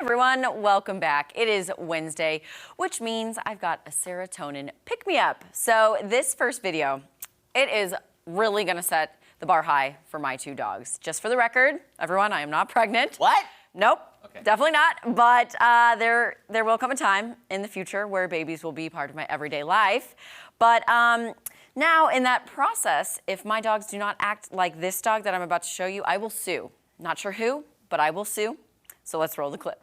Everyone, welcome back. It is Wednesday, which means I've got a serotonin pick-me-up. So this first video, it is really gonna set the bar high for my two dogs. Just for the record, everyone, I am not pregnant. What? Nope, Okay. definitely not. But there will come a time in the future where babies will be part of my everyday life. But now in that process, if my dogs do not act like this dog that I'm about to show you, I will sue. Not sure who, but I will sue. So let's roll the clip.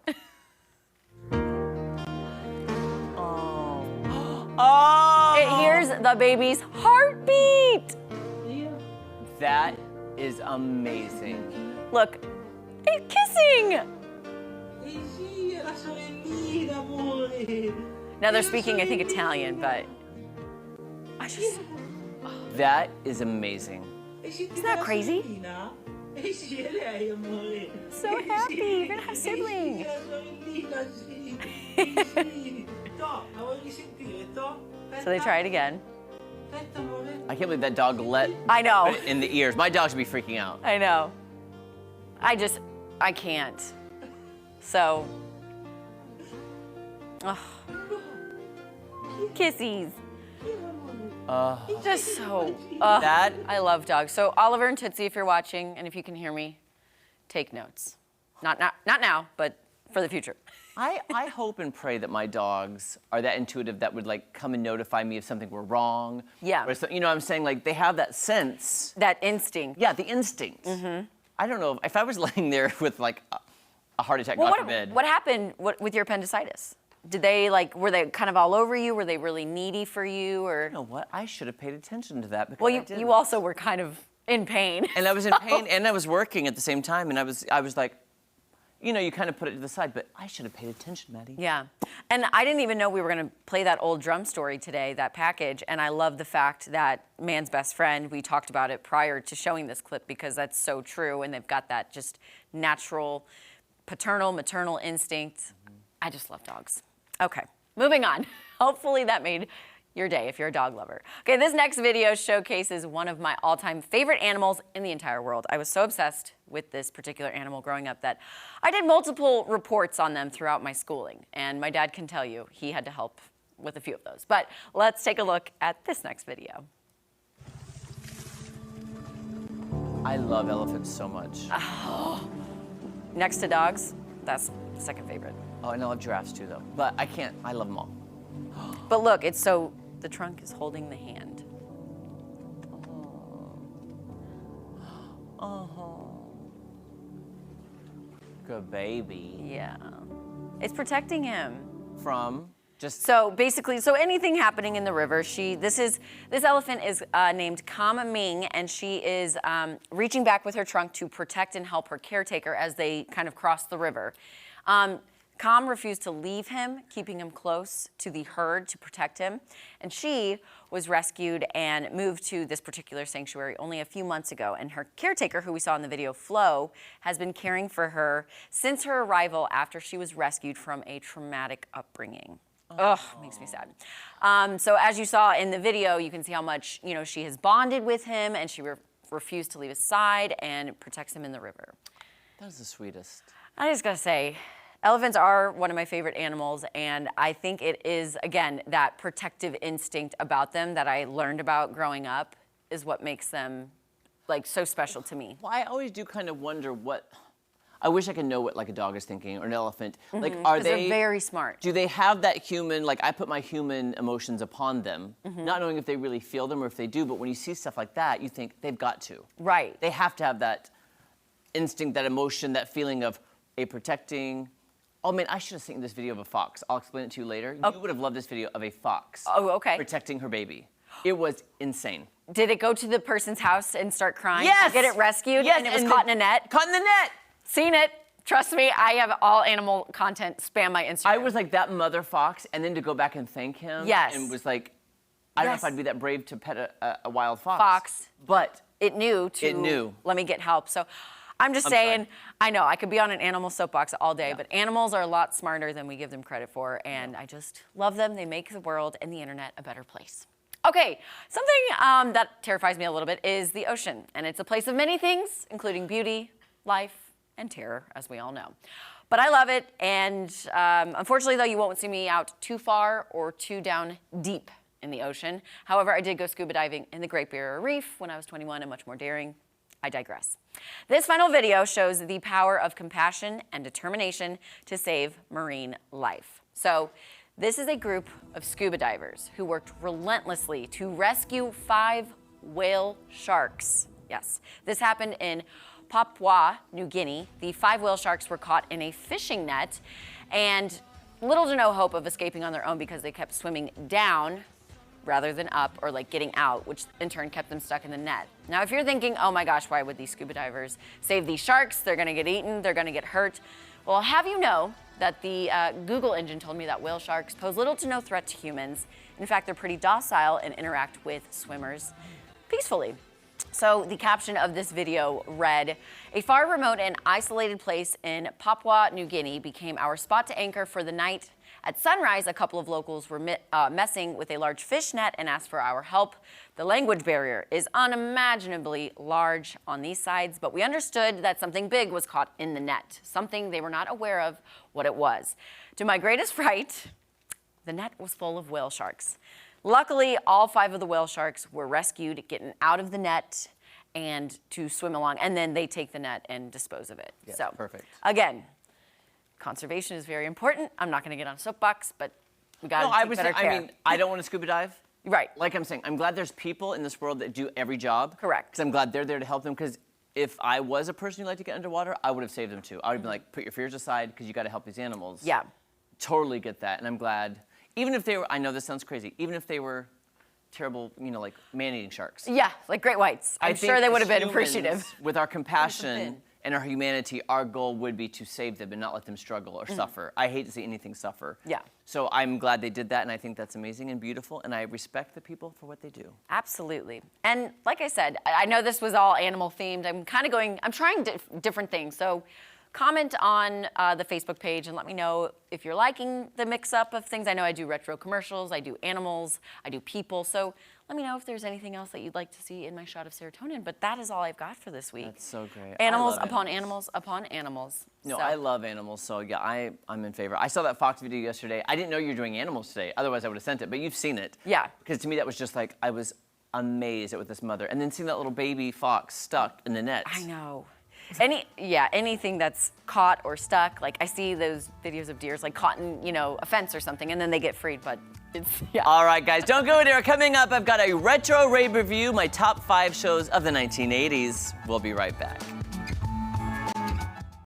Oh! It hears the baby's heartbeat. That is amazing. Look, it's kissing. Now they're speaking, I think, Italian, but That is amazing. isn't that crazy? So happy, you're gonna have siblings. So they try it again. I can't believe that dog let I know. it in the ears. My dog should be freaking out. I know. I can't. So, kissies. Just so, That I love dogs. So Oliver and Tootsie, if you're watching, and if you can hear me, take notes. Not now, but for the future. I hope and pray that my dogs are that intuitive that would like come and notify me if something were wrong. Yeah. Or you know what I'm saying? Like they have that sense. That instinct. Yeah, the instinct. Mm-hmm. I don't know if I was laying there with like a heart attack, God forbid. What happened with your appendicitis? Did they were they kind of all over you? Were they really needy for you, or? You know what? I should have paid attention to that because Well, I didn't. you also were kind of in pain. And I was in pain, and I was working at the same time, and I was like, you know, you kind of put it to the side, but I should have paid attention, Maddie. Yeah, and I didn't even know we were gonna play that old drum story today, that package, and I love the fact that Man's Best Friend, we talked about it prior to showing this clip because that's so true, and they've got that just natural paternal, maternal instinct. Mm-hmm. I just love dogs. Okay, moving on. Hopefully that made your day if you're a dog lover. Okay, this next video showcases one of my all-time favorite animals in the entire world. I was so obsessed with this particular animal growing up that I did multiple reports on them throughout my schooling, and my dad can tell you he had to help with a few of those. But let's take a look at this next video. I love elephants so much. Next to dogs, that's second favorite. Oh, and I love giraffes too, though. But I can't. I love them all. But look, it's so the trunk is holding the hand. Good baby. Yeah, it's protecting him. From just. So basically, anything happening in the river, this elephant is named Kama Ming, and she is reaching back with her trunk to protect and help her caretaker as they kind of cross the river. Kam refused to leave him, keeping him close to the herd to protect him. And she was rescued and moved to this particular sanctuary only a few months ago. And her caretaker, who we saw in the video, Flo, has been caring for her since her arrival after she was rescued from a traumatic upbringing. Ugh, makes me sad. So as you saw in the video, you can see how much, she has bonded with him, and she refused to leave his side and protects him in the river. That was the sweetest. I just gotta say, elephants are one of my favorite animals, and I think it is, again, that protective instinct about them that I learned about growing up is what makes them, so special to me. Well, I always do kind of wonder I wish I could know what, a dog is thinking, or an elephant. Mm-hmm. Are they're very smart. Do they have that human, I put my human emotions upon them, not knowing if they really feel them or if they do, but when you see stuff like that, you think they've got to. Right. They have to have that instinct, that emotion, that feeling of a protecting. Oh man, I should have seen this video of a fox. I'll explain it to you later. Oh. You would have loved this video of a fox. Oh, okay. Protecting her baby. It was insane. Did it go to the person's house and start crying? Yes! Get it rescued? Yes, And it was caught in a net? Caught in the net! Seen it. Trust me, I have all animal content spam my Instagram. I was like that mother fox, and then to go back and thank him. Yes. And was like, I don't know if I'd be that brave to pet a wild fox. Fox. But it knew to let me get help. So I'm saying, sorry. I know I could be on an animal soapbox all day, but animals are a lot smarter than we give them credit for, and I just love them. They make the world and the internet a better place. Okay, something that terrifies me a little bit is the ocean, and it's a place of many things, including beauty, life, and terror, as we all know. But I love it, and unfortunately, though, you won't see me out too far or too down deep in the ocean. However, I did go scuba diving in the Great Barrier Reef when I was 21 and much more daring. I digress. This final video shows the power of compassion and determination to save marine life. So, this is a group of scuba divers who worked relentlessly to rescue 5 whale sharks. Yes, this happened in Papua New Guinea. The 5 whale sharks were caught in a fishing net and little to no hope of escaping on their own because they kept swimming down rather than up or like getting out, which in turn kept them stuck in the net. Now, if you're thinking, oh my gosh, why would these scuba divers save these sharks? They're gonna get eaten, they're gonna get hurt. Well, I'll have you know that the Google engine told me that whale sharks pose little to no threat to humans. In fact, they're pretty docile and interact with swimmers peacefully. So the caption of this video read, "A far remote and isolated place in Papua New Guinea became our spot to anchor for the night. At sunrise, a couple of locals were messing with a large fish net and asked for our help. The language barrier is unimaginably large on these sides, but we understood that something big was caught in the net, something they were not aware of what it was. To my greatest fright, the net was full of whale sharks. Luckily, all 5 of the whale sharks were rescued, getting out of the net and to swim along, and then they take the net and dispose of it." Yeah, so, perfect. Again, conservation is very important. I'm not going to get on a soapbox, but we got to No, I take was better saying, care. I mean, I don't want to scuba dive. Right. Like I'm saying, I'm glad there's people in this world that do every job. Correct. Because I'm glad they're there to help them. Because if I was a person who liked to get underwater, I would have saved them too. I would have been like, put your fears aside because you got to help these animals. Yeah. Totally get that. And I'm glad, even if they were, I know this sounds crazy, even if they were terrible, like man-eating sharks. Yeah, like great whites. I'm think sure they would as have been humans, appreciative. With our compassion been. and our humanity, our goal would be to save them and not let them struggle or suffer. I hate to see anything suffer. Yeah. So I'm glad they did that, and I think that's amazing and beautiful, and I respect the people for what they do. Absolutely. And like I said, I know this was all animal themed. I'm trying different things. So comment on the Facebook page and let me know if you're liking the mix up of things. I know I do retro commercials, I do animals, I do people. So let me know if there's anything else that you'd like to see in my shot of serotonin. But that is all I've got for this week. That's so great. Animals I love upon animals upon animals. No, So- I love animals, so yeah, I'm in favor. I saw that Fox video yesterday. I didn't know you were doing animals today. Otherwise, I would have sent it, but you've seen it. Yeah. Because to me, that was just like, I was amazed at with this mother. And then seeing that little baby fox stuck in the net. I know. Anything that's caught or stuck, like I see those videos of deers like caught in, a fence or something, and then they get freed, but it's, yeah. All right, guys, don't go anywhere. Coming up, I've got a retro rave review, my top 5 shows of the 1980s. We'll be right back.